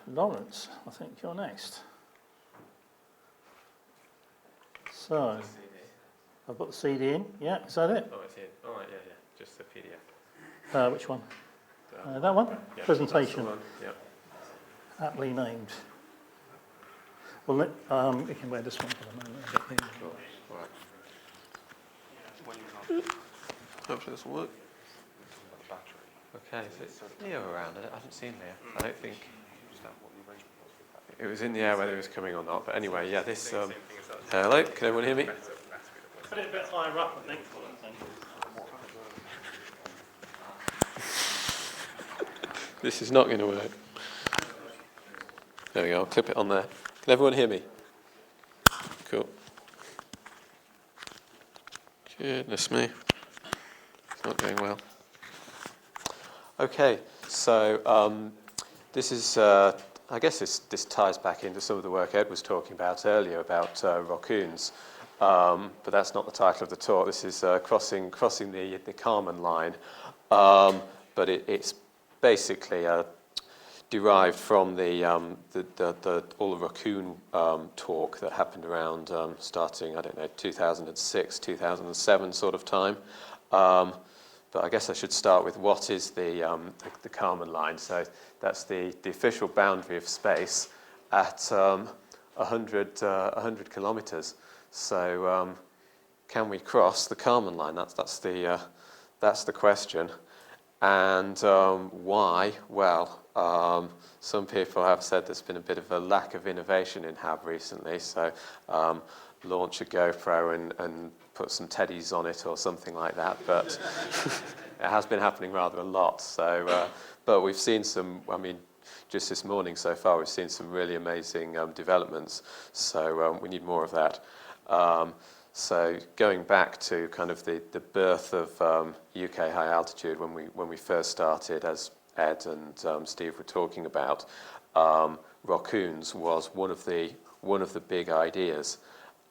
Laurence, I think you're next. So, I've got the CD in. Yeah, is that it? Oh, it's in. All right, yeah. Just the PDF. Which one? That one? Yeah, Presentation. that's the one. Yeah. Aptly named. Well, we can wear this one for the moment. Cool. All right. Hopefully this will work. Okay, so it's Leo around. I haven't seen Leo. I don't think it was in the air whether it was coming or not. But anyway, yeah, this. Hello, can everyone hear me? Put it a bit higher up, I think. This is not going to work. There we go, I'll clip it on there. Can everyone hear me? Cool. Goodness me. It's not going well. Okay, so this is, I guess this ties back into some of the work Ed was talking about earlier about raccoons. But that's not the title of the talk. This is crossing the Karman line. But it's basically derived from all the raccoon talk that happened around starting, I don't know, 2006, 2007 sort of time. But I guess I should start with what is the Karman line. So that's the official boundary of space at 100 kilometres. So can we cross the Karman line? That's the question. And why? Well, some people have said there's been a bit of a lack of innovation in HAB recently. So launch a GoPro and put some teddies on it or something like that. But it has been happening rather a lot. So, but we've seen some. I mean, just this morning so far, we've seen some really amazing developments. So we need more of that. So going back to kind of the birth of UK high altitude when we first started, as Ed and Steve were talking about, raccoons was one of the big ideas.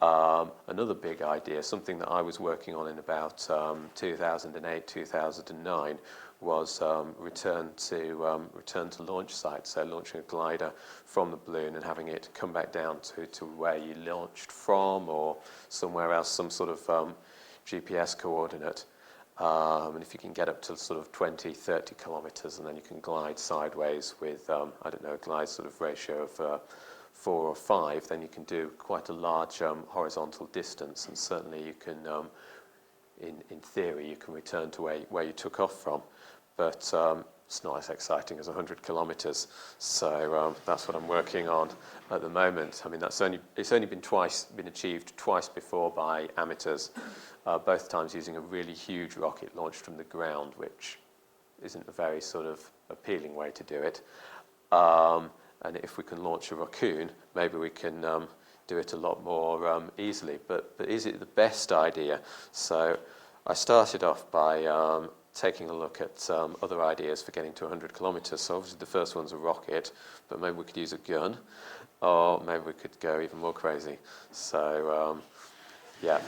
Another big idea, something that I was working on in about 2008, 2009, was return to launch site. So launching a glider from the balloon and having it come back down to where you launched from or somewhere else, some sort of GPS coordinate. And if you can get up to sort of 20, 30 kilometers, and then you can glide sideways with, I don't know, a glide sort of ratio of 4 or 5, then you can do quite a large horizontal distance, and certainly you can, in theory, you can return to where you took off from. But it's not as exciting as 100 kilometers. So that's what I'm working on at the moment. I mean, it's only been achieved twice before by amateurs, both times using a really huge rocket launched from the ground, which isn't a very sort of appealing way to do it. And if we can launch a raccoon, maybe we can do it a lot more easily. But is it the best idea? So I started off by taking a look at other ideas for getting to 100 kilometers. So obviously the first one's a rocket, but maybe we could use a gun, or maybe we could go even more crazy. So, yeah.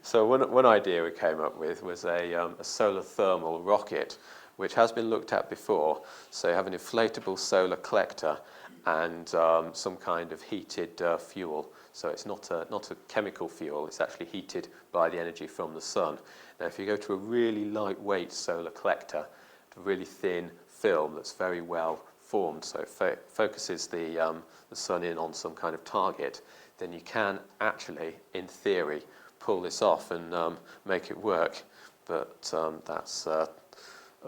So one idea we came up with was a solar thermal rocket, which has been looked at before. So you have an inflatable solar collector and some kind of heated fuel. So it's not a chemical fuel, it's actually heated by the energy from the sun. Now if you go to a really lightweight solar collector, a really thin film that's very well formed, so it focuses the sun in on some kind of target, then you can actually, in theory, pull this off and make it work. But that's a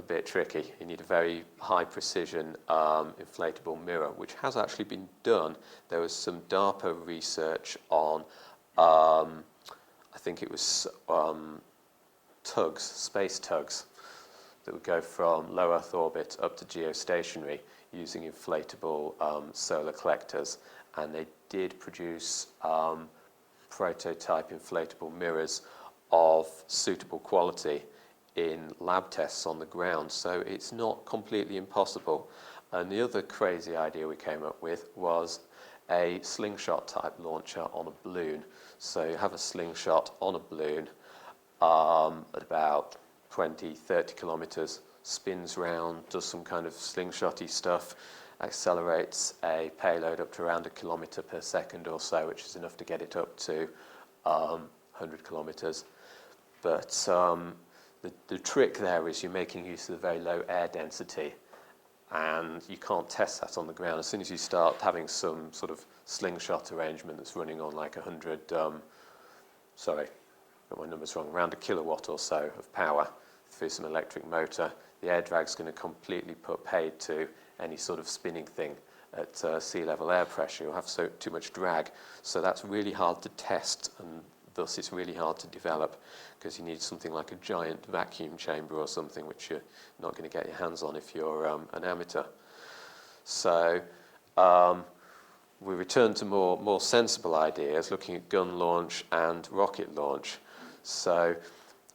bit tricky. You need a very high precision inflatable mirror, which has actually been done. There was some DARPA research on, I think it was tugs, space tugs, that would go from low Earth orbit up to geostationary using inflatable solar collectors. And they did produce prototype inflatable mirrors of suitable quality in lab tests on the ground, so it's not completely impossible. And the other crazy idea we came up with was a slingshot type launcher on a balloon. So you have a slingshot on a balloon at about 20, 30 kilometers, spins round, does some kind of slingshotty stuff, accelerates a payload up to around 1 kilometer per second or so, which is enough to get it up to 100 kilometers. But the trick there is you're making use of the very low air density, and you can't test that on the ground. As soon as you start having some sort of slingshot arrangement that's running on like 100, sorry, got my numbers wrong, around 1 kilowatt or so of power through some electric motor, the air drag's going to completely put paid to any sort of spinning thing at sea level air pressure. You'll have too much drag. So that's really hard to test, and thus it's really hard to develop, because you need something like a giant vacuum chamber or something, which you're not going to get your hands on if you're an amateur. So we return to more sensible ideas, looking at gun launch and rocket launch. So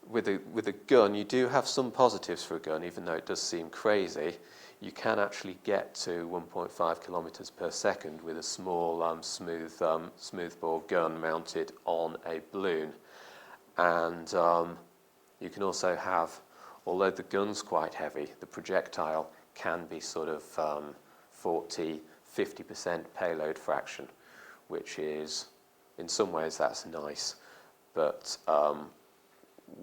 with a gun, you do have some positives for a gun, even though it does seem crazy. You can actually get to 1.5 kilometers per second with a small smoothbore gun mounted on a balloon. And you can also have, although the gun's quite heavy, the projectile can be sort of 40-50% payload fraction, which is, in some ways, that's nice. But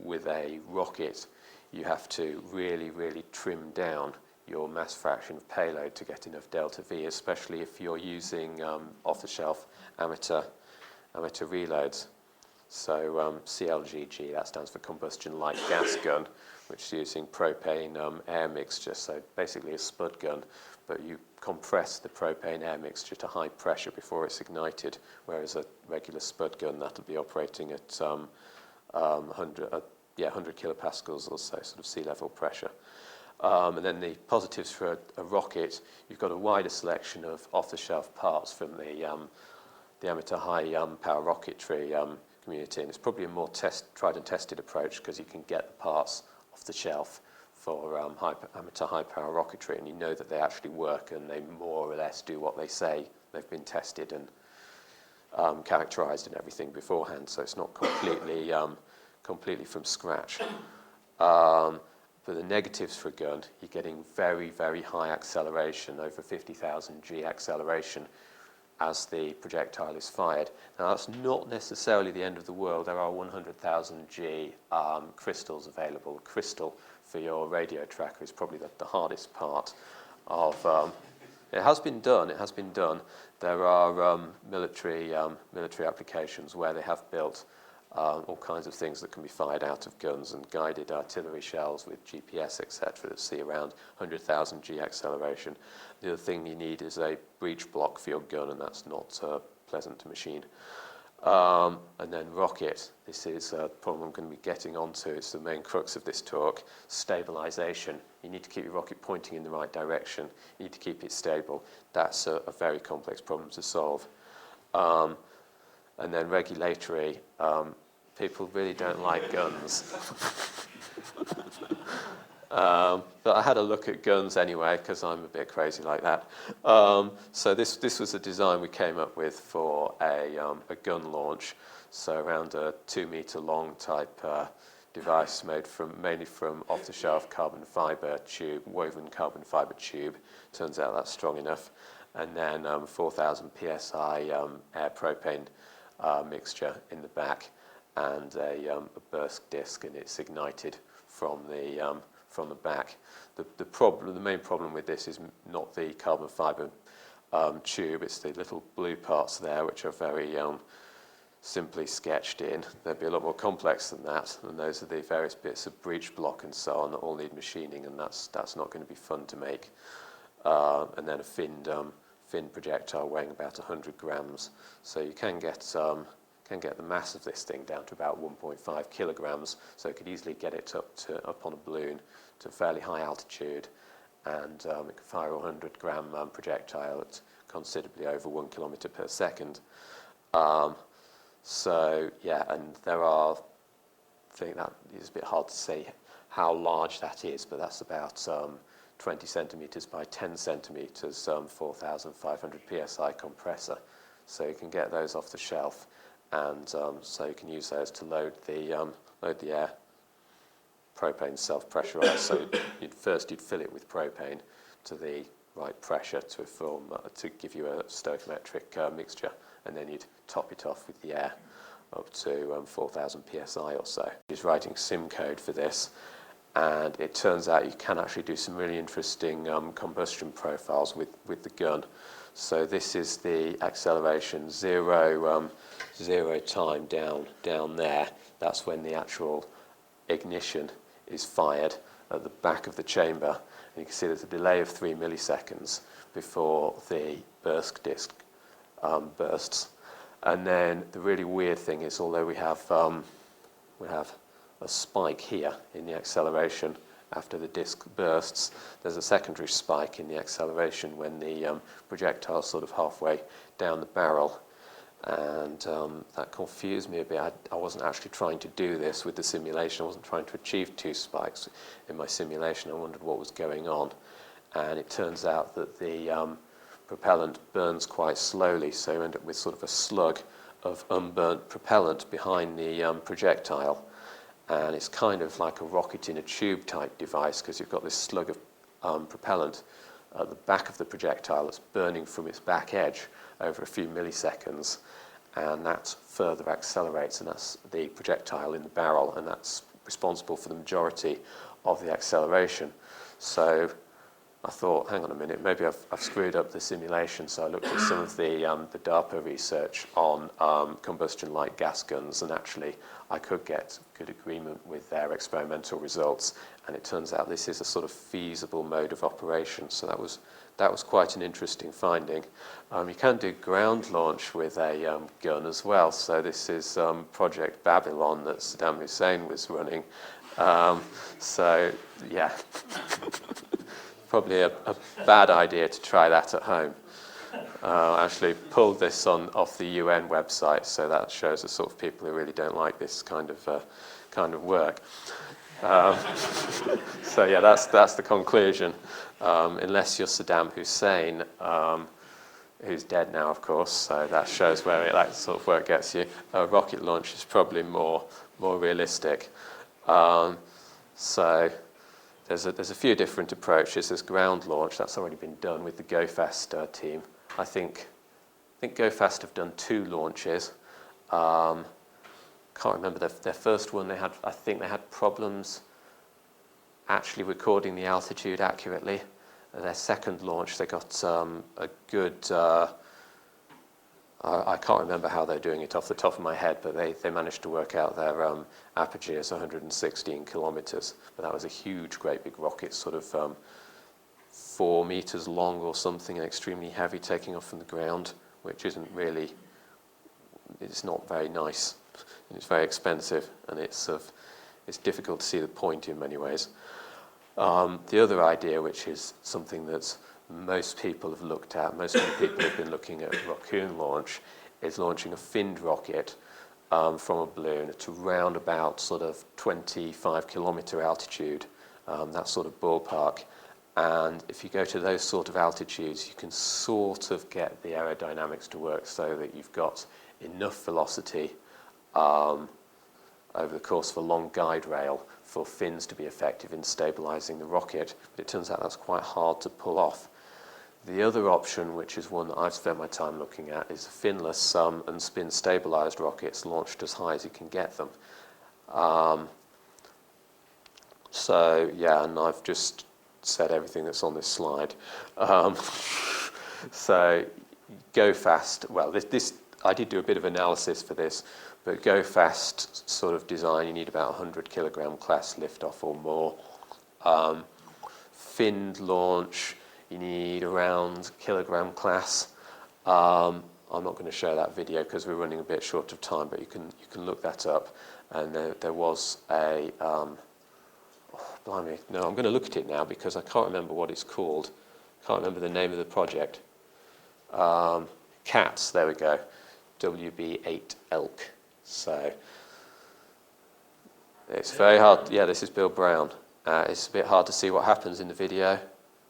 with a rocket, you have to really, really trim down your mass fraction of payload to get enough delta V, especially if you're using off-the-shelf amateur reloads. So CLGG, that stands for combustion light gas gun, which is using propane air mixture, so basically a spud gun, but you compress the propane air mixture to high pressure before it's ignited, whereas a regular spud gun, that'll be operating at 100 kilopascals or so, sort of sea level pressure. And then the positives for a rocket, you've got a wider selection of off-the-shelf parts from the amateur high-power rocketry community, and it's probably a more tried and tested approach, because you can get the parts off the shelf for amateur high-power rocketry, and you know that they actually work and they more or less do what they say. They've been tested and characterized and everything beforehand, so it's not completely from scratch. For the negatives for a gun, you're getting very, very high acceleration, over 50,000 G acceleration, as the projectile is fired. Now, that's not necessarily the end of the world. There are 100,000 G crystals available. Crystal for your radio tracker is probably the hardest part of. It has been done. It has been done. There are military applications where they have built all kinds of things that can be fired out of guns, and guided artillery shells with GPS, etc., that see around 100,000 G acceleration. The other thing you need is a breech block for your gun, and that's not pleasant to machine. And then rocket. This is a problem I'm going to be getting onto. It's the main crux of this talk. Stabilization. You need to keep your rocket pointing in the right direction. You need to keep it stable. That's a very complex problem to solve. And then regulatory. People really don't like guns. But I had a look at guns anyway, because I'm a bit crazy like that. So this was a design we came up with for a gun launch. So around a 2-meter long type device made mainly from off-the-shelf carbon fiber tube, woven carbon fiber tube. Turns out that's strong enough. And then 4,000 psi air propane mixture in the back, and a burst disc, and it's ignited from the back. The main problem with this is not the carbon fiber tube. It's the little blue parts there, which are very simply sketched in. They'd be a lot more complex than that, and those are the various bits of breech block and so on that all need machining, and that's not going to be fun to make. And then a finned projectile weighing about 100 grams, so you can get the mass of this thing down to about 1.5 kilograms, so you could easily get it up on a balloon to fairly high altitude, and it could fire a 100-gram projectile at considerably over 1 kilometer per second. So yeah, and I think that is a bit hard to say how large that is, but that's about 20 centimeters by 10 centimeters, 4,500 psi compressor. So you can get those off the shelf, and so you can use those to load the air. propane self-pressurized. So you'd fill it with propane to the right pressure to give you a stoichiometric mixture, and then you'd top it off with the air up to 4,000 psi or so. He's writing sim code for this, and it turns out you can actually do some really interesting combustion profiles with the gun. So this is the acceleration, zero time down there. That's when the actual ignition is fired at the back of the chamber. And you can see there's a delay of 3 milliseconds before the burst disc bursts. And then the really weird thing is, although we have a spike here in the acceleration after the disc bursts, there's a secondary spike in the acceleration when the projectile's sort of halfway down the barrel. And that confused me a bit. I wasn't actually trying to do this with the simulation. I wasn't trying to achieve 2 spikes in my simulation. I wondered what was going on. And it turns out that the propellant burns quite slowly, so you end up with sort of a slug of unburnt propellant behind the projectile. And it's kind of like a rocket in a tube type device, because you've got this slug of propellant at the back of the projectile that's burning from its back edge over a few milliseconds, and that further accelerates, and that's the projectile in the barrel, and that's responsible for the majority of the acceleration. So I thought, hang on a minute, maybe I've screwed up the simulation. So I looked at some of the DARPA research on combustion-like gas guns, and actually I could get good agreement with their experimental results, and it turns out this is a sort of feasible mode of operation. So that was quite an interesting finding. You can do ground launch with a gun as well. So this is Project Babylon that Saddam Hussein was running. So yeah, probably a bad idea to try that at home. I actually pulled this off the UN website, so that shows the sort of people who really don't like this kind of work. So yeah, that's the conclusion. Unless you're Saddam Hussein, who's dead now, of course, so that shows where that sort of work gets you. Rocket launch is probably more realistic. So there's a few different approaches. There's ground launch, that's already been done with the GoFast team. I think GoFast have done 2 launches. Can't remember their first one. I think they had problems actually recording the altitude accurately. Their second launch, they got a good. I can't remember how they're doing it off the top of my head, but they managed to work out their apogee as 116 kilometers. But that was a huge, great big rocket, sort of 4 meters long or something, and extremely heavy, taking off from the ground, which isn't really. It's not very nice. And it's very expensive, and it's difficult to see the point in many ways. The other idea, which is something that most people have looked at, most people have been looking at Raccoon launch, is launching a finned rocket from a balloon at around about sort of 25 kilometer altitude, that sort of ballpark. And if you go to those sort of altitudes, you can sort of get the aerodynamics to work so that you've got enough velocity over the course of a long guide rail for fins to be effective in stabilizing the rocket. But it turns out that's quite hard to pull off. The other option, which is one that I've spent my time looking at, is finless and spin stabilized rockets launched as high as you can get them. So yeah, and I've just said everything that's on this slide. So GoFast, well, this I did do a bit of analysis for this, but GoFast sort of design, you need about 100 kilogram class liftoff or more. Finned launch, you need around kilogram class. I'm not going to show that video because we're running a bit short of time, but you can look that up. And there was a blimey, no, I'm going to look at it now because I can't remember what it's called. Can't remember the name of the project. CATS, there we go. WB8 ELK. So it's very hard. Yeah, this is Bill Brown. It's a bit hard to see what happens in the video.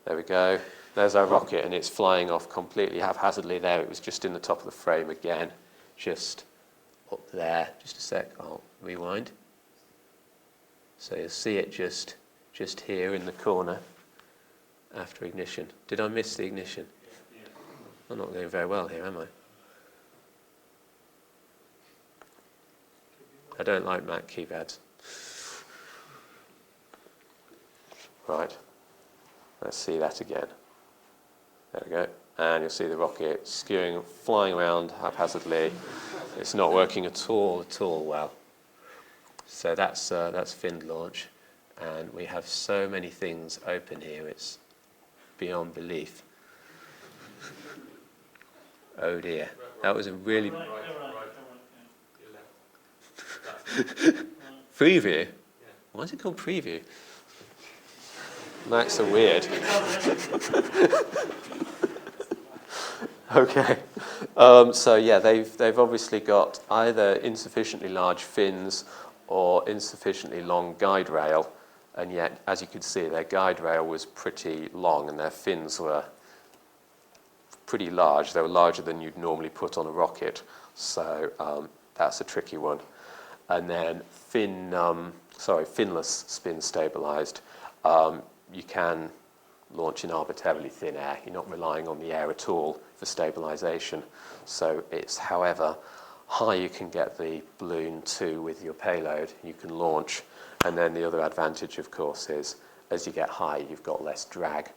There we go. There's our rocket, and it's flying off completely haphazardly there. It was just in the top of the frame again, just up there. Just a sec. I'll rewind. So you'll see it just here in the corner after ignition. Did I miss the ignition? I'm not going very well here, am I? I don't like Mac keypads. Right, let's see that again. There we go. And you'll see the rocket skewing, flying around haphazardly. It's not working at all well. So that's finned launch. And we have so many things open here, it's beyond belief. Oh dear, that was a really... Preview? Why is it called preview? Macs are weird. Okay. So yeah, they've obviously got either insufficiently large fins or insufficiently long guide rail, and yet, as you can see, their guide rail was pretty long and their fins were pretty large. They were larger than you'd normally put on a rocket, so that's a tricky one. And then finless spin stabilized. You can launch in arbitrarily thin air. You're not relying on the air at all for stabilization. So it's however high you can get the balloon to with your payload, you can launch. And then the other advantage, of course, is as you get high, you've got less drag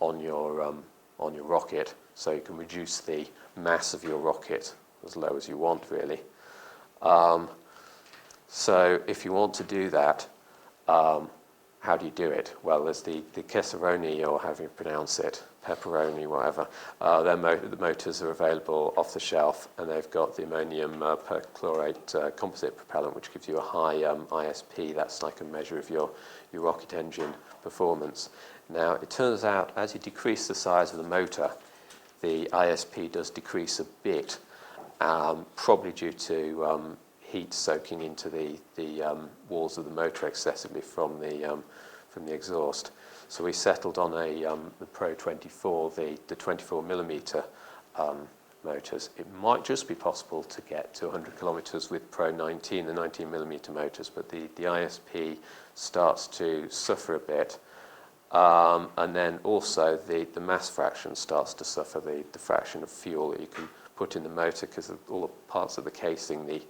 on your rocket, so you can reduce the mass of your rocket as low as you want, really. So if you want to do that, how do you do it? Well, there's the Kesseroni, or however you pronounce it, pepperoni, whatever. The motors are available off the shelf, and they've got the ammonium perchlorate composite propellant, which gives you a high ISP. That's like a measure of your rocket engine performance. Now, it turns out as you decrease the size of the motor, the ISP does decrease a bit, probably due to heat soaking into the walls of the motor excessively from the exhaust. So we settled on the Pro 24, the 24 millimeter motors. It might just be possible to get to 100 kilometers with Pro 19, the 19 millimeter motors, but the ISP starts to suffer a bit. And then also the mass fraction starts to suffer, the fraction of fuel that you can put in the motor, because of all the parts of the casing, the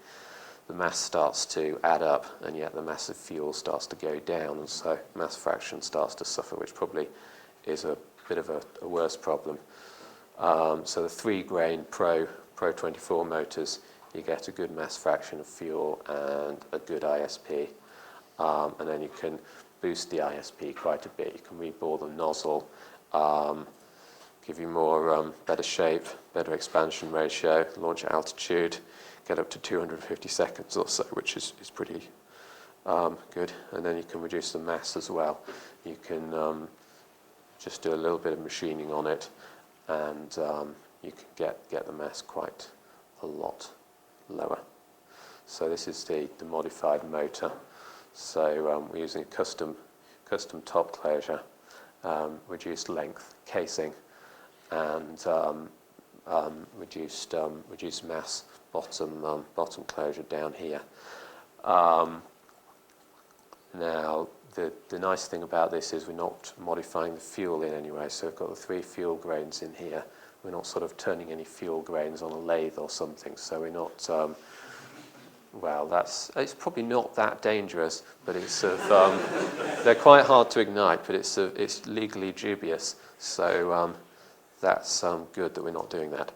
mass starts to add up, and yet the mass of fuel starts to go down, and so mass fraction starts to suffer, which probably is a bit of a worse problem. So the 3-grain Pro 24 motors, you get a good mass fraction of fuel and a good ISP, and then you can boost the ISP quite a bit. You can rebore the nozzle, give you more better shape, better expansion ratio, launch altitude, get up to 250 seconds or so, which is pretty good. And then you can reduce the mass as well. You can just do a little bit of machining on it, and you can get the mass quite a lot lower. So this is the modified motor. So we're using a custom top closure, reduced length casing, and reduced mass bottom closure down here. Now the nice thing about this is we're not modifying the fuel in any way. So we've got the 3 fuel grains in here. We're not sort of turning any fuel grains on a lathe or something. So we're not. Well, it's probably not that dangerous, but it's they're quite hard to ignite, but it's legally dubious. So that's good that we're not doing that.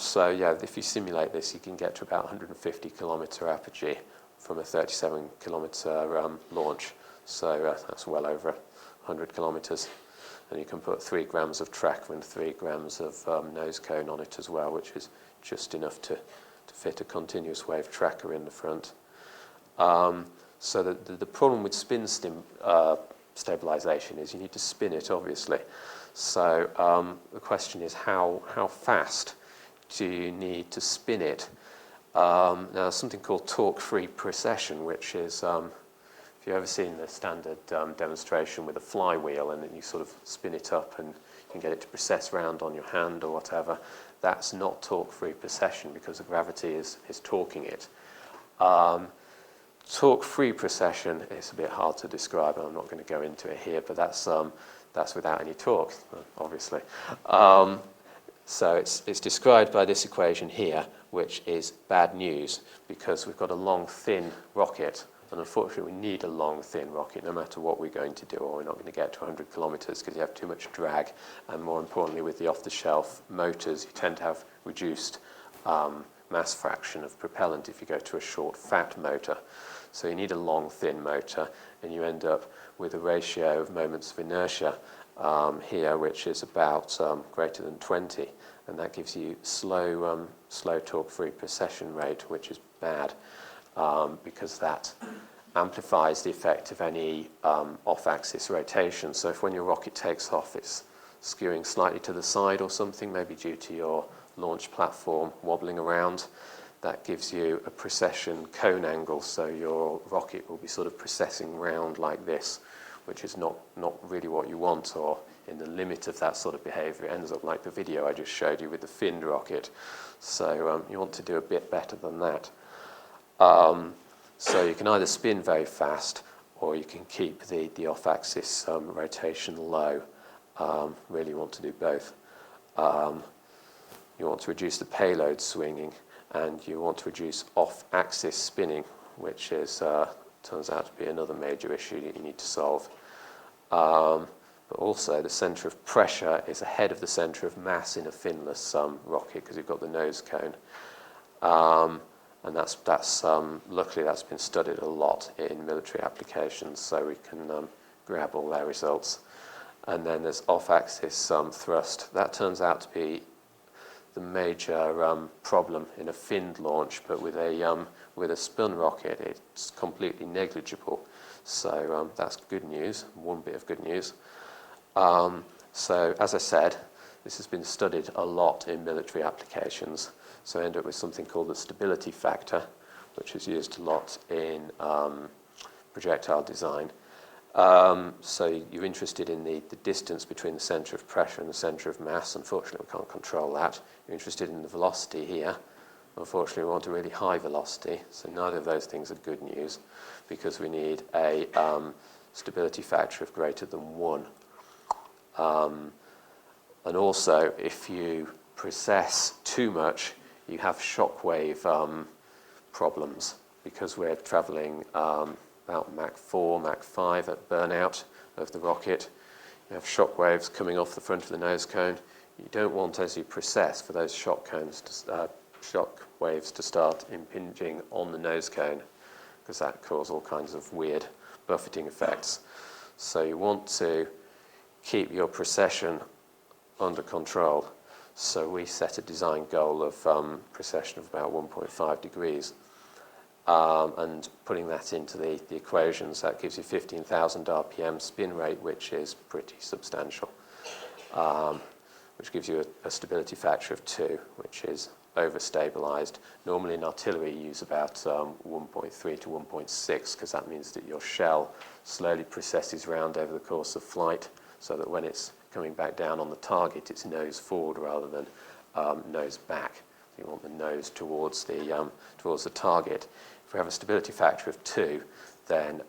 So yeah, if you simulate this, you can get to about 150 kilometer apogee from a 37 kilometer launch. So that's well over 100 kilometers. And you can put 3 grams of tracker and 3 grams of nose cone on it as well, which is just enough to fit a continuous wave tracker in the front. So the problem with spin stabilization is you need to spin it, obviously. So the question is how fast do you need to spin it? Now, there's something called torque-free precession, which is, if you've ever seen the standard demonstration with a flywheel and then you sort of spin it up and you can get it to precess round on your hand or whatever, that's not torque-free precession because the gravity is torquing it. Torque-free precession is a bit hard to describe, and I'm not going to go into it here, but that's without any torque, obviously. So it's described by this equation here, which is bad news, because we've got a long, thin rocket, and unfortunately we need a long, thin rocket no matter what we're going to do, or we're not going to get to 100 kilometers because you have too much drag, and more importantly with the off-the-shelf motors you tend to have reduced mass fraction of propellant if you go to a short, fat motor. So you need a long, thin motor, and you end up with a ratio of moments of inertia here, which is about greater than 20, and that gives you slow torque-free precession rate, which is bad because that amplifies the effect of any off-axis rotation. So if when your rocket takes off it's skewing slightly to the side or something, maybe due to your launch platform wobbling around, that gives you a precession cone angle, so your rocket will be sort of precessing round like this, which is not really what you want, or in the limit of that sort of behavior it ends up like the video I just showed you with the finned rocket. So you want to do a bit better than that. So you can either spin very fast or you can keep the off-axis rotation low. Really want to do both. You want to reduce the payload swinging, and you want to reduce off-axis spinning, which is turns out to be another major issue that you need to solve. But also the centre of pressure is ahead of the centre of mass in a finless rocket because you've got the nose cone. And that's luckily that's been studied a lot in military applications, so we can grab all their results. And then there's off-axis thrust. That turns out to be the major problem in a finned launch, but with a spun rocket it's completely negligible. So that's good news, one bit of good news. So as I said, this has been studied a lot in military applications. So I end up with something called the stability factor, which is used a lot in projectile design. So you're interested in the distance between the centre of pressure and the centre of mass. Unfortunately, we can't control that. You're interested in the velocity here. Unfortunately, we want a really high velocity. So neither of those things are good news, because we need a stability factor of greater than 1. And also, if you precess too much, you have shockwave problems, because we're travelling about Mach 4, Mach 5 at burnout of the rocket. You have shock waves coming off the front of the nose cone. You don't want, as you precess, for those shock waves to start impinging on the nose cone, because that causes all kinds of weird buffeting effects. So you want to keep your precession under control. So we set a design goal of precession of about 1.5 degrees. And putting that into the equations, that gives you 15,000 RPM spin rate, which is pretty substantial, which gives you a stability factor of 2, which is overstabilized. Normally in artillery you use about 1.3 to 1.6, because that means that your shell slowly precesses round over the course of flight, so that when it's coming back down on the target, it's nose forward rather than nose back. You want the nose towards the target. If we have a stability factor of 2, then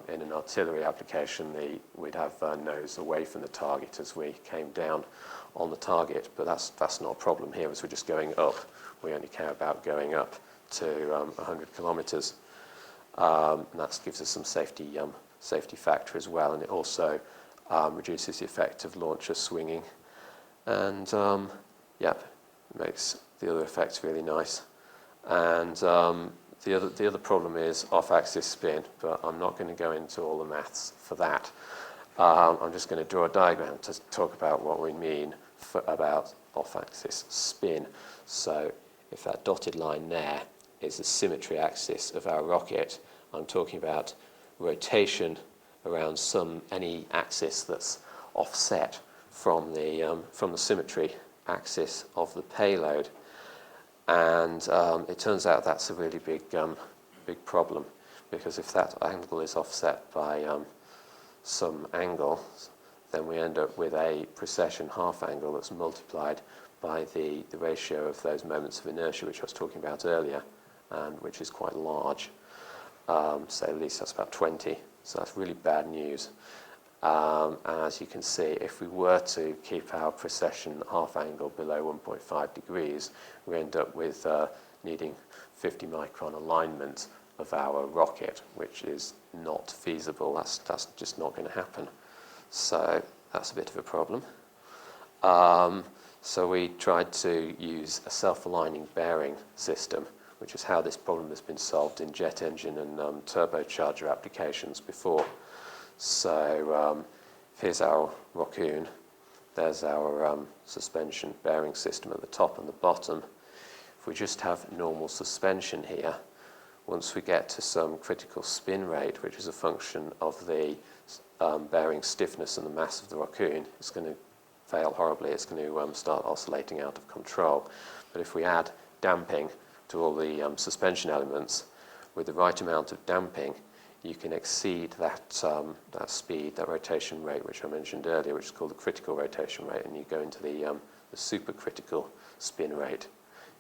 in an artillery application we'd have nose away from the target as we came down on the target. But that's not a problem here, as we're just going up. We only care about going up to 100 kilometers. And that gives us some safety factor as well, and it also reduces the effect of launcher swinging, and makes the other effects really nice. And the other problem is off-axis spin, but I'm not going to go into all the maths for that. I'm just going to draw a diagram to talk about what we mean about off-axis spin. So if that dotted line there is the symmetry axis of our rocket, I'm talking about rotation around any axis that's offset from the symmetry axis of the payload. And it turns out that's a really big problem, because if that angle is offset by some angle, then we end up with a precession half angle that's multiplied by the ratio of those moments of inertia which I was talking about earlier, and which is quite large. so at least that's about 20. So that's really bad news. And as you can see, if we were to keep our precession half angle below 1.5 degrees, we end up with needing 50 micron alignment of our rocket, which is not feasible. That's just not going to happen. So that's a bit of a problem. So we tried to use a self-aligning bearing system, which is how this problem has been solved in jet engine and turbocharger applications before. So here's our rockoon. There's our suspension bearing system at the top and the bottom. If we just have normal suspension here, once we get to some critical spin rate, which is a function of the bearing stiffness and the mass of the rockoon, it's going to fail horribly. It's going to start oscillating out of control. But if we add damping to all the suspension elements, with the right amount of damping, you can exceed that speed, that rotation rate, which I mentioned earlier, which is called the critical rotation rate, and you go into the supercritical spin rate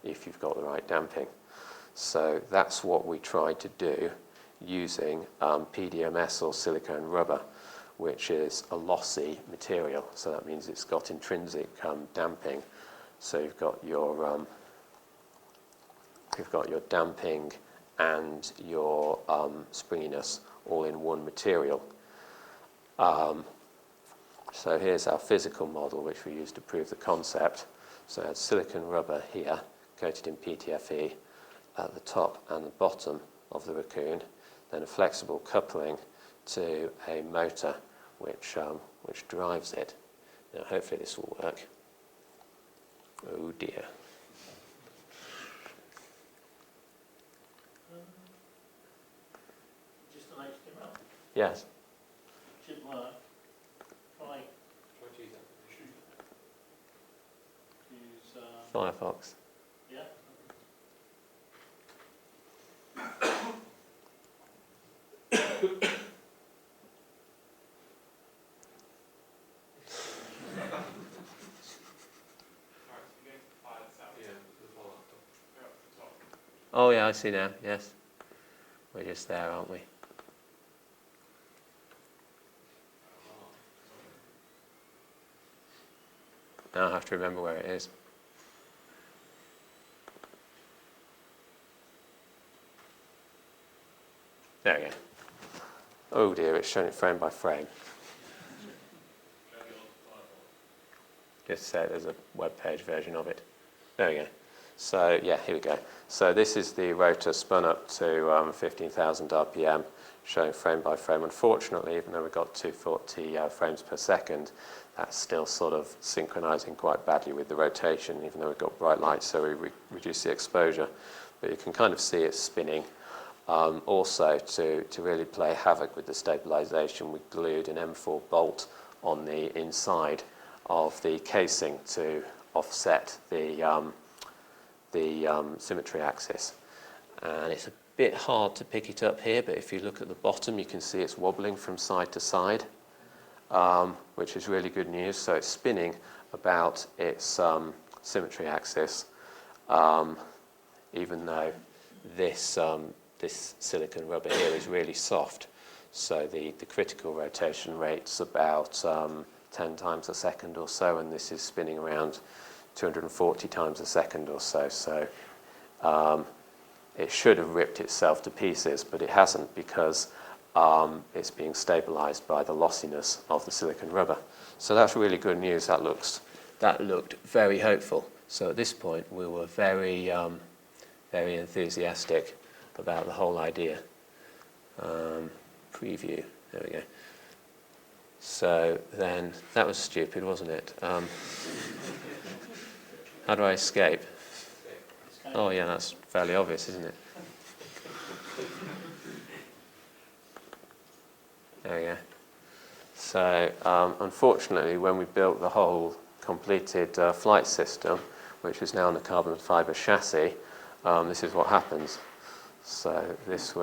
if you've got the right damping. So that's what we tried to do using PDMS or silicone rubber, which is a lossy material. So that means it's got intrinsic damping. So you've got your damping and your springiness all in one material. So here's our physical model, which we used to prove the concept. So I had silicone rubber here, coated in PTFE at the top and the bottom of the raccoon, then a flexible coupling to a motor which drives it. Now hopefully this will work. Oh dear. Just an HTML. Yes. Should work. Try. Use. Firefox. Yeah. Oh yeah, I see now, yes. We're just there, aren't we? Now I have to remember where it is. There we go. Oh dear, it's showing it frame by frame. Just say there's a web page version of it. There we go. So yeah, here we go. So this is the rotor spun up to 15,000 RPM, showing frame by frame. Unfortunately, even though we've got 240 frames per second, that's still sort of synchronizing quite badly with the rotation, even though we've got bright lights, so we reduce the exposure. But you can kind of see it spinning. Also, to really play havoc with the stabilization, we glued an M4 bolt on the inside of the casing to offset the symmetry axis. And it's a bit hard to pick it up here, but if you look at the bottom, you can see it's wobbling from side to side, which is really good news. So it's spinning about its symmetry axis, even though this silicone rubber here is really soft. So the critical rotation rate's about 10 times a second or so, and this is spinning around 240 times a second or so. So it should have ripped itself to pieces, but it hasn't, because it's being stabilized by the lossiness of the silicone rubber. So that's really good news. That looked very hopeful. So at this point, we were very enthusiastic about the whole idea. Preview. There we go. So then, that was stupid, wasn't it? How do I escape? Oh yeah, that's fairly obvious, isn't it? There we go. So unfortunately, when we built the whole completed flight system, which is now on a carbon fibre chassis, this is what happens. So this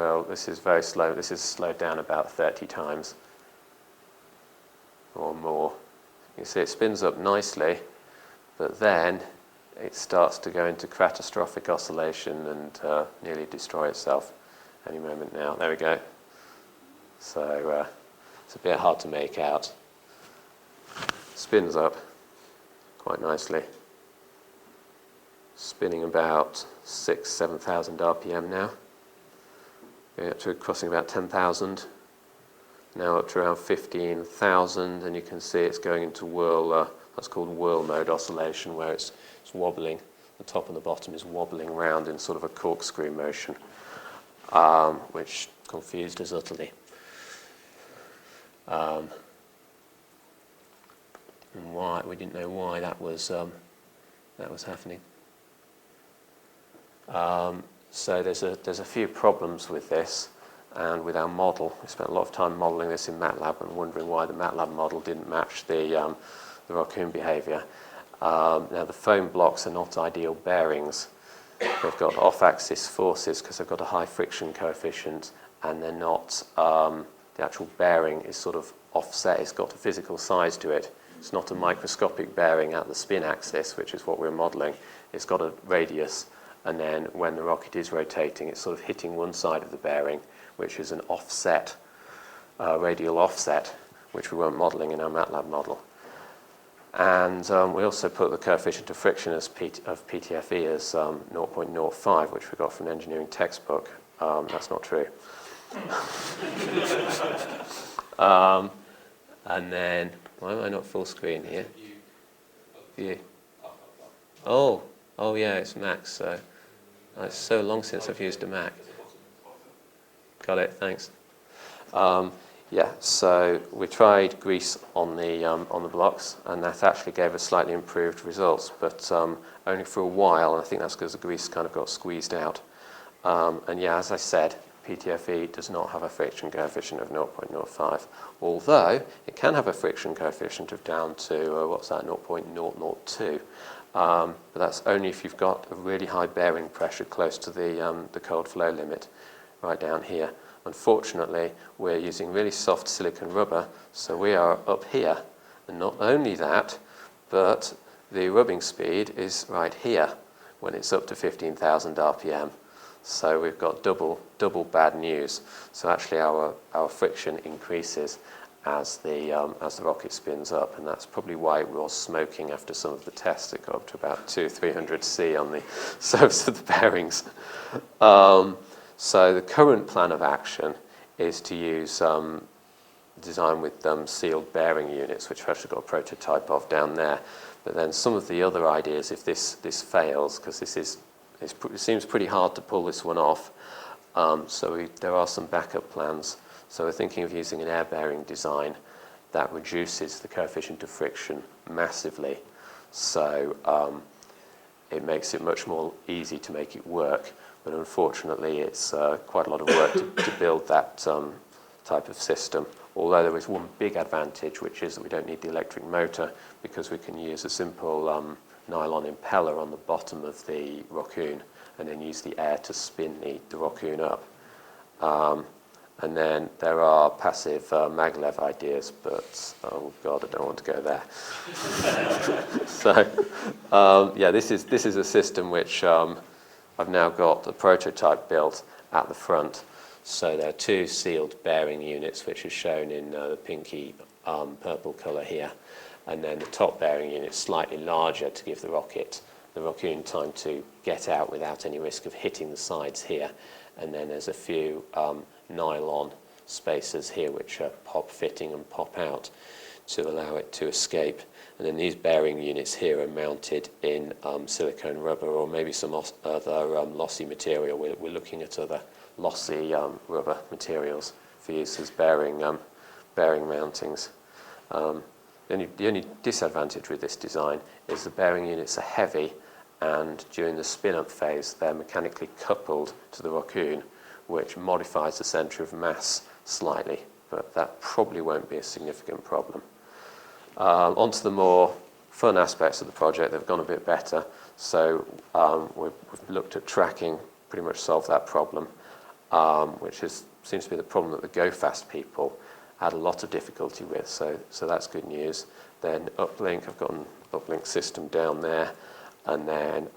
is very slow. This is slowed down about 30 times or more. You see it spins up nicely, but then it starts to go into catastrophic oscillation and nearly destroy itself. any moment now. There we go. So it's a bit hard to make out. Spins up quite nicely. Spinning about 7,000 RPM now. Going up to crossing about 10,000. Now up to around 15,000, and you can see it's going into whirl. That's called whirl mode oscillation, where it's wobbling. The top and the bottom is wobbling around in sort of a corkscrew motion, which confused us utterly. And why we didn't know why that was happening. So there's a few problems with this, and with our model. We spent a lot of time modelling this in MATLAB and wondering why the MATLAB model didn't match the raccoon behaviour. Now the foam blocks are not ideal bearings. They've got off-axis forces because they've got a high friction coefficient, and they're not, the actual bearing is sort of offset. It's got a physical size to it. It's not a microscopic bearing at the spin axis, which is what we're modelling. It's got a radius, and then when the rocket is rotating, it's sort of hitting one side of the bearing, which is an offset, radial offset, which we weren't modelling in our MATLAB model. And we also put the coefficient of friction of PTFE as 0.05, which we got from an engineering textbook. That's not true. And then, why am I not full screen here? View. Oh yeah, it's Mac. So it's so long since I've used a Mac. Got it. Thanks. Yeah. So we tried grease on the blocks, and that actually gave us slightly improved results, but only for a while. And I think that's because the grease kind of got squeezed out. And yeah, as I said, PTFE does not have a friction coefficient of 0.05, although it can have a friction coefficient of down to 0.002. But that's only if you've got a really high bearing pressure close to the cold flow limit, right down here. Unfortunately, we're using really soft silicon rubber, so we are up here. And not only that, but the rubbing speed is right here when it's up to 15,000 RPM. So we've got double bad news. So actually our friction increases as the rocket spins up, and that's probably why it was smoking after some of the tests. It got up to about 200-300 C on the surface of the bearings. So the current plan of action is to use design with sealed bearing units, which we've actually got a prototype of down there. But then some of the other ideas, if this fails, because it seems pretty hard to pull this one off, so there are some backup plans. So we're thinking of using an air bearing design that reduces the coefficient of friction massively. So it makes it much more easy to make it work. But unfortunately, it's quite a lot of work to build that type of system. Although there is one big advantage, which is that we don't need the electric motor, because we can use a simple nylon impeller on the bottom of the raccoon and then use the air to spin the raccoon up. And then there are passive maglev ideas, but oh god, I don't want to go there. So yeah, this is a system which I've now got a prototype built at the front. So there are two sealed bearing units, which is shown in the pinky purple colour here. And then the top bearing unit slightly larger to give the raccoon time to get out without any risk of hitting the sides here. And then there's a few nylon spacers here which are pop fitting and pop out to allow it to escape. And then these bearing units here are mounted in silicone rubber or maybe some other lossy material. We're looking at other lossy rubber materials for use as bearing mountings. The only disadvantage with this design is the bearing units are heavy, and during the spin-up phase they're mechanically coupled to the raccoon, which modifies the centre of mass slightly, but that probably won't be a significant problem. Onto the more fun aspects of the project, they've gone a bit better. So we've looked at tracking, pretty much solved that problem, which seems to be the problem that the GoFast people had a lot of difficulty with. So that's good news. Then uplink, I've got an uplink system down there, and then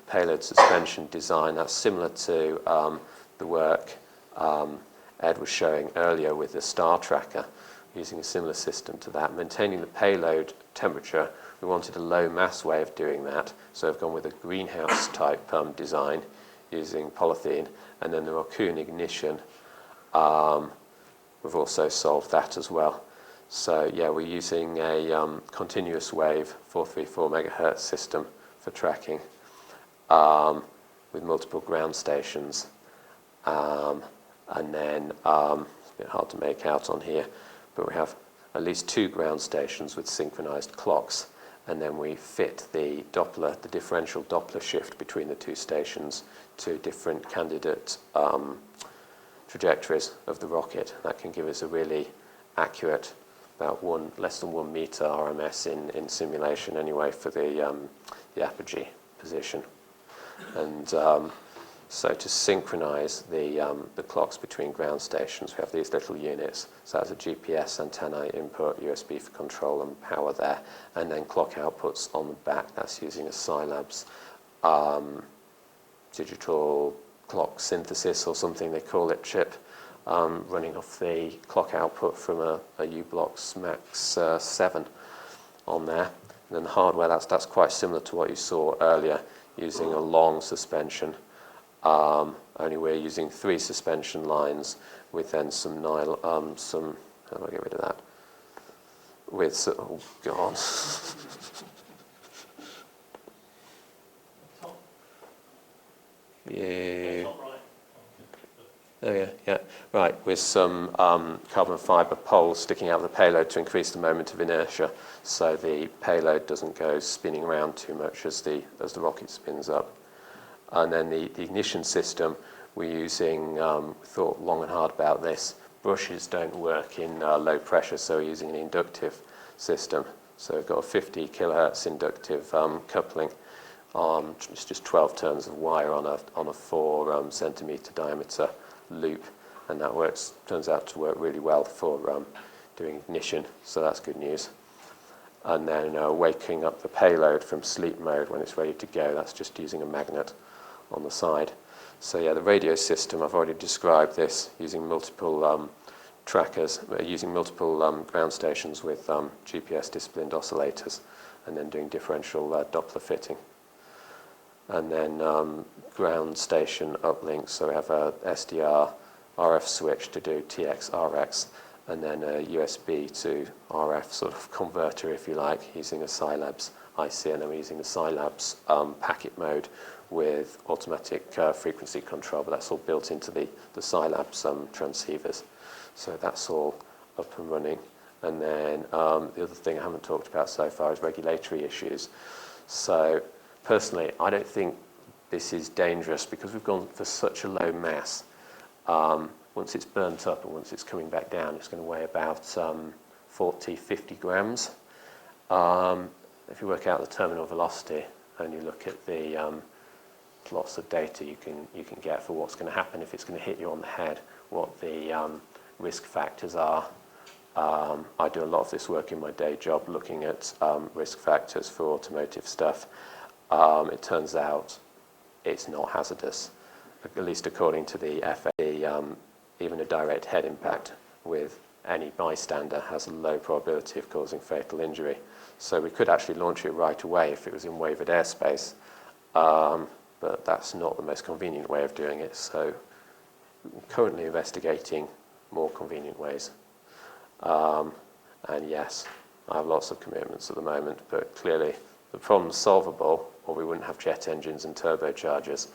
payload suspension design. That's similar to the work Ed was showing earlier with the star tracker, using a similar system to that. Maintaining the payload temperature, we wanted a low mass way of doing that, so I've gone with a greenhouse type design using polythene, and then the Raccoon ignition, we've also solved that as well. So yeah, we're using a continuous wave 434 megahertz system for tracking with multiple ground stations, and then it's a bit hard to make out on here, but we have at least 2 ground stations with synchronized clocks, and then we fit the Doppler, the differential Doppler shift between the 2 stations to different candidate trajectories of the rocket. That can give us a really accurate, about less than 1 meter RMS in simulation anyway for the apogee position. And so to synchronize the clocks between ground stations, we have these little units. So that's a GPS antenna input, USB for control and power there, and then clock outputs on the back. That's using a Scilab's digital clock synthesis or something they call it chip, running off the clock output from a U-Blox Max 7 on there. And then the hardware, that's quite similar to what you saw earlier, using a long suspension. Only we're using 3 suspension lines with then some nylon, how do I get rid of that? With, oh God. Yeah. Oh yeah. Right, with some carbon fibre poles sticking out of the payload to increase the moment of inertia, so the payload doesn't go spinning around too much as the rocket spins up. And then the ignition system, we're using, we thought long and hard about this. Brushes don't work in low pressure, so we're using an inductive system. So we've got a 50 kilohertz inductive coupling. It's just 12 turns of wire on a 4 centimeter diameter loop, and that turns out to work really well for doing ignition, so that's good news. And then waking up the payload from sleep mode when it's ready to go, that's just using a magnet on the side. So yeah, the radio system, I've already described this, using multiple trackers, using multiple ground stations with GPS disciplined oscillators, and then doing differential Doppler fitting. And then ground station uplinks, so we have a SDR RF switch to do TX RX, and then a USB to RF sort of converter, if you like, using a Scilab's IC, and then we're using the Scilab's packet mode with automatic frequency control, but that's all built into the Scilab's transceivers. So that's all up and running. And then the other thing I haven't talked about so far is regulatory issues. So personally, I don't think this is dangerous because we've gone for such a low mass. Once it's burnt up and once it's coming back down, it's going to weigh about 40, 50 grams. If you work out the terminal velocity and you look at the lots of data you can get for what's going to happen if it's going to hit you on the head, what the risk factors are. I do a lot of this work in my day job looking at risk factors for automotive stuff. It turns out it's not hazardous, at least according to the FAA. Even a direct head impact with any bystander has a low probability of causing fatal injury. So we could actually launch it right away if it was in wavered airspace, but that's not the most convenient way of doing it. So I'm currently investigating more convenient ways. And yes, I have lots of commitments at the moment, but clearly the problem's solvable, or we wouldn't have jet engines and turbochargers.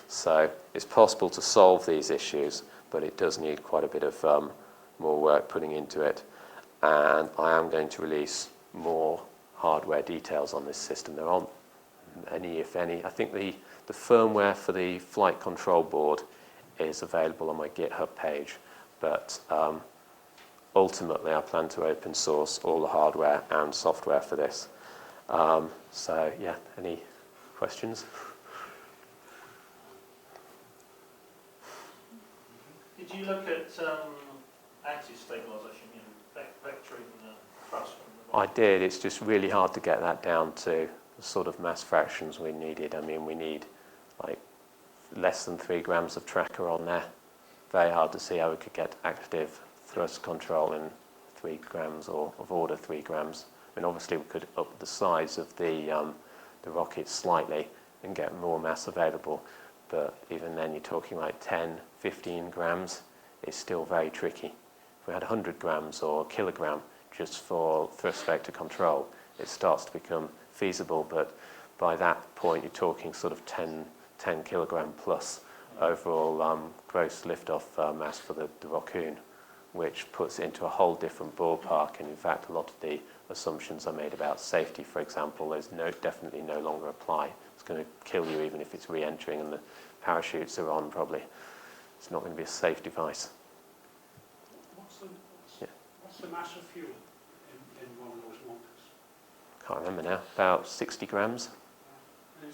So it's possible to solve these issues, but it does need quite a bit of more work putting into it. And I am going to release more hardware details on this system. There aren't any, if any. I think the firmware for the flight control board is available on my GitHub page, but ultimately I plan to open source all the hardware and software for this. So yeah, any questions? Did you look at axis stabilization, vectoring the thrust from the I did. It's just really hard to get that down to the sort of mass fractions we needed. I mean, we need like less than 3 grams of tracker on there. very hard to see how we could get active thrust control in 3 grams or of order 3 grams. I mean, obviously we could up the size of the rocket slightly and get more mass available, but even then you're talking like 10, 15 grams. It's still very tricky. If we had 100 grams or a kilogram just for thrust vector control, it starts to become feasible, but by that point you're talking sort of 10 kilogram plus overall gross liftoff mass for the Raccoon, which puts it into a whole different ballpark. And in fact, a lot of the assumptions I made about safety, for example, definitely no longer apply. It's going to kill you even if it's re-entering and the parachutes are on, probably. It's not going to be a safe device. What's the mass of fuel in one of those motors? Can't remember now. About 60 grams. And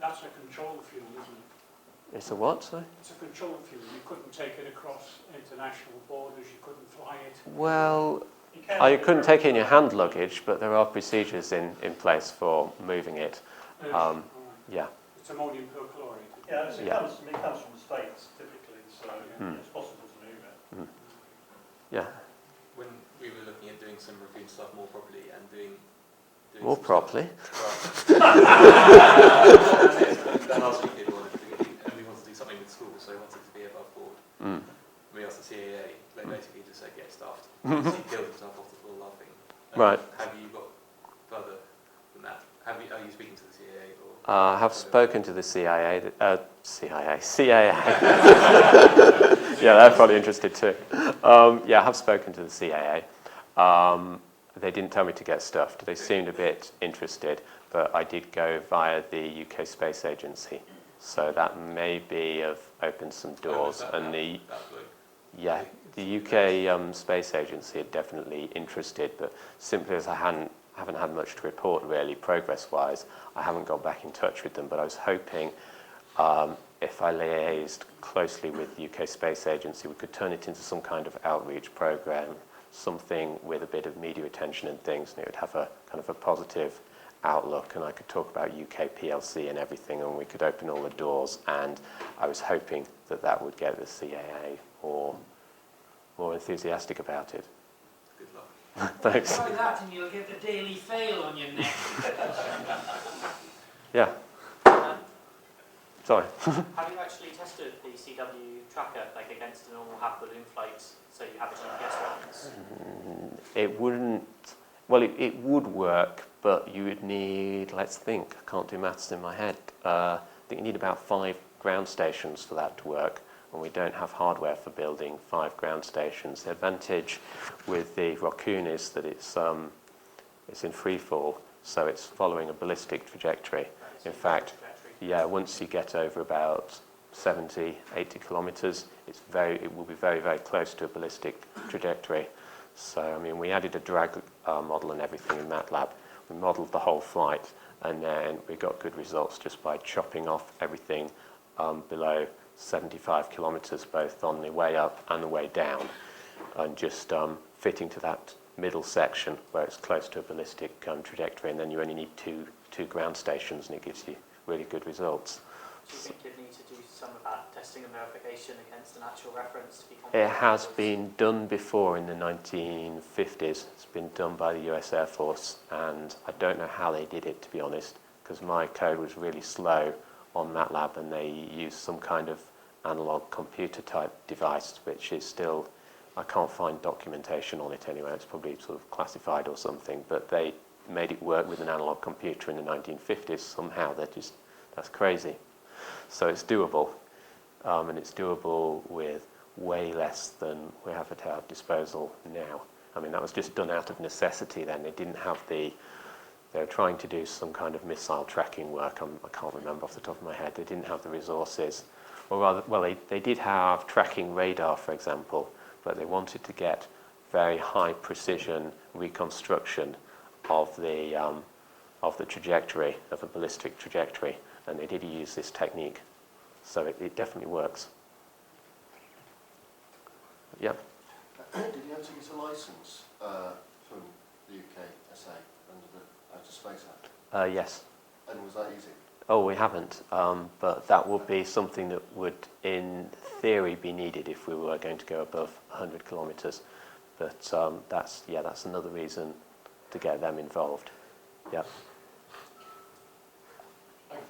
that's a controlled fuel, isn't it? It's a what, sorry? It's a controlled fuel. You couldn't take it across international borders. You couldn't fly it. Well, you couldn't take it in your hand luggage, but there are procedures in place for moving it. Yeah. It's ammonium perchlorate. Yeah, it comes from the States typically, so it's possible to move it. Yeah. When we were looking at doing some Raccoon stuff more properly and doing More properly? Well, and last week we wanted to do something with schools, so we wanted to be above board. We asked the CAA, they basically just said get stuffed. He killed himself off the floor laughing. Right. Have you got further than that? Are you speaking to the CAA? Or I have spoken to the CIA. Yeah, they're probably interested too. Yeah, I have spoken to the CAA. They didn't tell me to get stuffed. They seemed a bit interested, but I did go via the UK Space Agency. So that may have opened some doors. And the UK Space Agency are definitely interested, but simply as I haven't had much to report really, progress-wise, I haven't got back in touch with them. But I was hoping if I liaised closely with the UK Space Agency, we could turn it into some kind of outreach program, something with a bit of media attention and things, and it would have a kind of a positive outlook, and I could talk about UK PLC and everything, and we could open all the doors. And I was hoping that would get the CAA more enthusiastic about it. Good luck. Thanks. Try that and you'll get the daily fail on your neck. Yeah. Sorry. Have you actually tested the CW tracker like against a normal half balloon flight, so you have a GPS reference? It wouldn't. Well, it would work, but you would need. Let's think. I can't do maths in my head. I think you need about 5 ground stations for that to work, and we don't have hardware for building 5 ground stations. The advantage with the Raccoon is that it's in free fall, so it's following a ballistic trajectory. In fact, yeah, once you get over about 70, 80 kilometres, it will be very, very close to a ballistic trajectory. So, I mean, we added a drag model and everything in MATLAB. We modelled the whole flight, and then we got good results just by chopping off everything below 75 kilometres, both on the way up and the way down, and just fitting to that middle section where it's close to a ballistic trajectory, and then you only need two ground stations, and it gives you really good results. Do you think you'd need to do some of that testing and verification against an actual reference to be confident? It has been done before in the 1950s. It's been done by the US Air Force, and I don't know how they did it, to be honest, because my code was really slow on MATLAB, and they used some kind of analog computer type device, which is still, I can't find documentation on it anywhere. It's probably sort of classified or something, but they made it work with an analog computer in the 1950s somehow. That's crazy. So it's doable, and it's doable with way less than we have at our disposal now. I mean, that was just done out of necessity then. They didn't have they were trying to do some kind of missile tracking work. I can't remember off the top of my head. They didn't have the resources. Or rather, well, they did have tracking radar, for example, but they wanted to get very high precision reconstruction of the trajectory, of a ballistic trajectory, and they did use this technique. So it definitely works. Yeah. Did you have to get a licence from the UK SA under the Outer Space Act? Yes. And was that easy? Oh, we haven't, but that would be something that would, in theory, be needed if we were going to go above 100 kilometres. But that's another reason to get them involved. Yeah.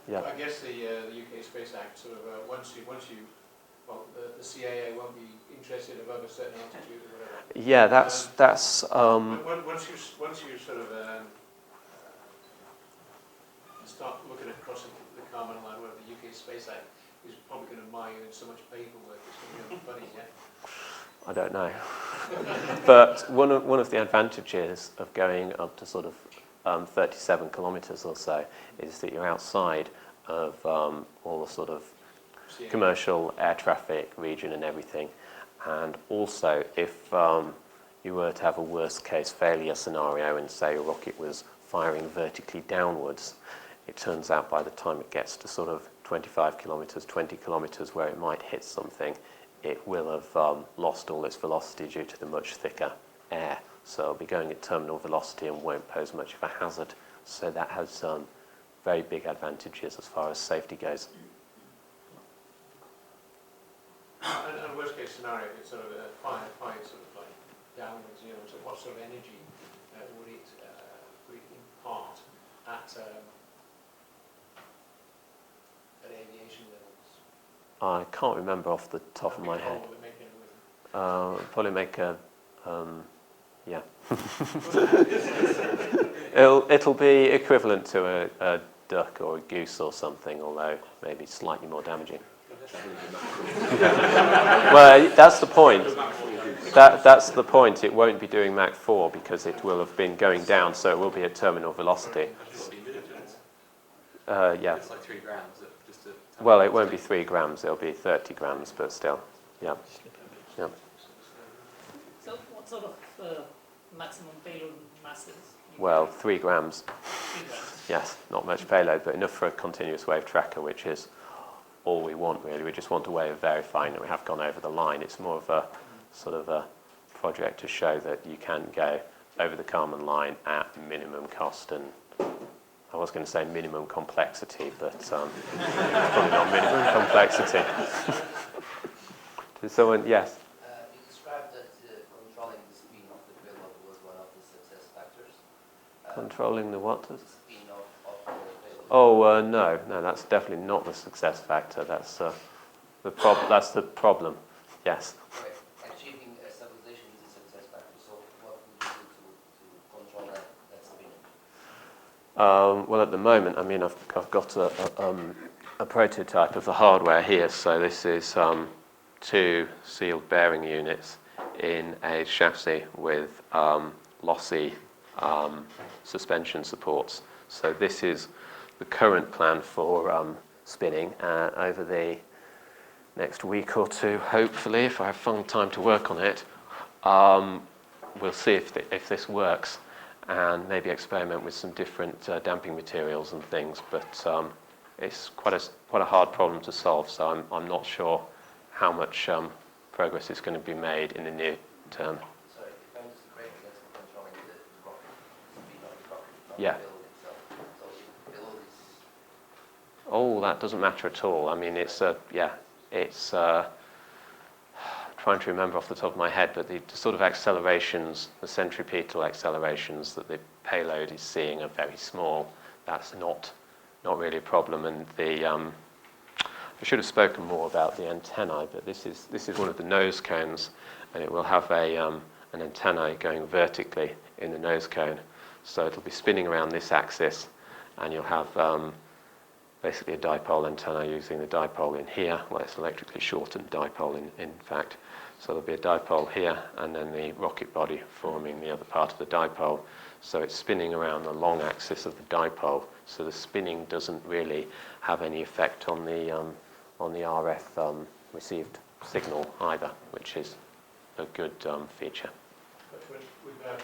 Yeah. I guess the UK Space Act sort of once you well, the CAA won't be interested above a certain altitude or whatever. Yeah, that's. Once you sort of start looking across the Karman line, where the UK Space Act is probably going to mire you in so much paperwork, it's going to be funny, yeah. I don't know. But one of the advantages of going up to sort of 37 kilometres or so is that you're outside of all the sort of commercial air traffic region and everything. And also, if you were to have a worst case failure scenario and say a rocket was firing vertically downwards, it turns out by the time it gets to sort of 25 kilometres, 20 kilometres where it might hit something, it will have lost all its velocity due to the much thicker air. So it'll be going at terminal velocity and won't pose much of a hazard. So that has very big advantages as far as safety goes. And worst case scenario, it's sort of fire sort of like downwards, you know, so what sort of energy would it impart at aviation levels? I can't remember off the top of my head. Probably make a, yeah. it'll be equivalent to a duck or a goose or something, although maybe slightly more damaging. Well, that's the point. That's the point. It won't be doing Mach 4 because it will have been going down, so it will be at terminal velocity. Yeah. It's like 3 grams. Well, it won't be 3 grams. It'll be 30 grams, but still, yeah. Yeah. So, what sort of maximum payload masses? Well, 3 grams. 3 grams. Yes, not much payload, but enough for a continuous wave tracker, which is all we want, really. We just want a way of verifying that we have gone over the line. It's more of a sort of a project to show that you can go over the Karman line at minimum cost and, I was going to say minimum complexity, but it's probably not minimum complexity. Did someone, yes? You described that controlling the spin of the payload was one of the success factors. Controlling the what? The spin of the payload. Oh, no, that's definitely not the success factor. That's the problem. Yes. Okay. Achieving stabilization is a success factor. So what would you do to control that spin? Well, at the moment, I mean, I've got a prototype of the hardware here. So this is 2 sealed bearing units in a chassis with lossy suspension supports. So this is the current plan for spinning over the next week or 2, hopefully, if I have time to work on it. We'll see if this works and maybe experiment with some different damping materials and things, but it's quite a hard problem to solve, so I'm not sure how much progress is going to be made in the near term. Sorry, if I'm just correct, that's controlling the rocket, the speed of the rocket, not Yeah. the payload itself. So the payload is... Oh, that doesn't matter at all. I mean, it's trying to remember off the top of my head, but the sort of accelerations, the centripetal accelerations that the payload is seeing are very small. That's not really a problem. And I should have spoken more about the antennae, but this is one of the nose cones, and it will have an antennae going vertically in the nose cone. So it'll be spinning around this axis, and you'll have basically a dipole antenna using the dipole in here. Well, it's electrically shortened dipole in fact. So there'll be a dipole here, and then the rocket body forming the other part of the dipole. So it's spinning around the long axis of the dipole. So the spinning doesn't really have any effect on the RF received signal either, which is a good feature. But would that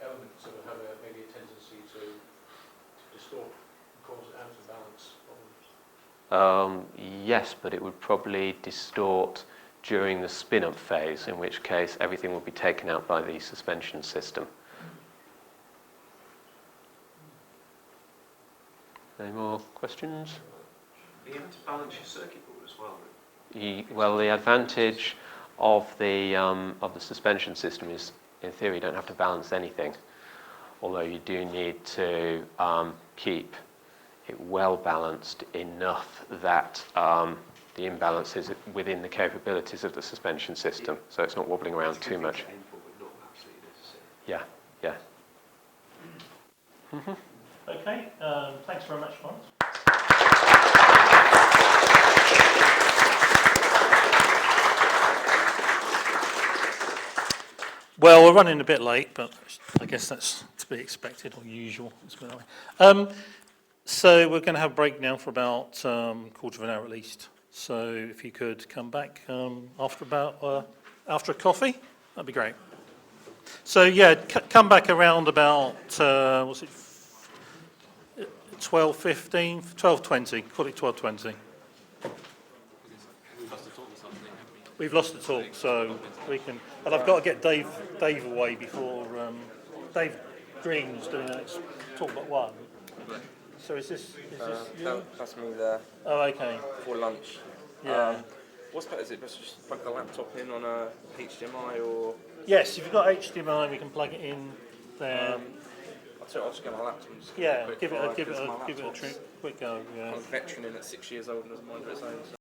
element sort of have maybe a tendency to distort, cause out of balance problems? Yes, but it would probably distort during the spin-up phase, in which case everything will be taken out by the suspension system. Any more questions? You have to balance your circuit board as well. Well, the advantage of the suspension system is, in theory, you don't have to balance anything. Although you do need to keep it well balanced enough that the imbalance is within the capabilities of the suspension system, so it's not wobbling around too much. Yeah, yeah. Okay, thanks very much, Laurence. Well, we're running a bit late, but I guess that's to be expected or usual. So we're going to have a break now for about quarter of an hour at least. So if you could come back after a coffee, that'd be great. So yeah, come back around about 12:15, 12:20. Call it 12:20. We've lost the talk, so we can. And I've got to get Dave away before Dave Green's doing the next talk but one. So is this you? That's me there. Oh, okay. For lunch. Yeah. What's better? Is it best to just plug the laptop in on a HDMI or? Yes, if you've got HDMI, we can plug it in there. I'll just get my laptop. And just Yeah, quick give it fire, a because my quick go. Yeah. I'm a veteran in at 6 years old and doesn't mind its own. So.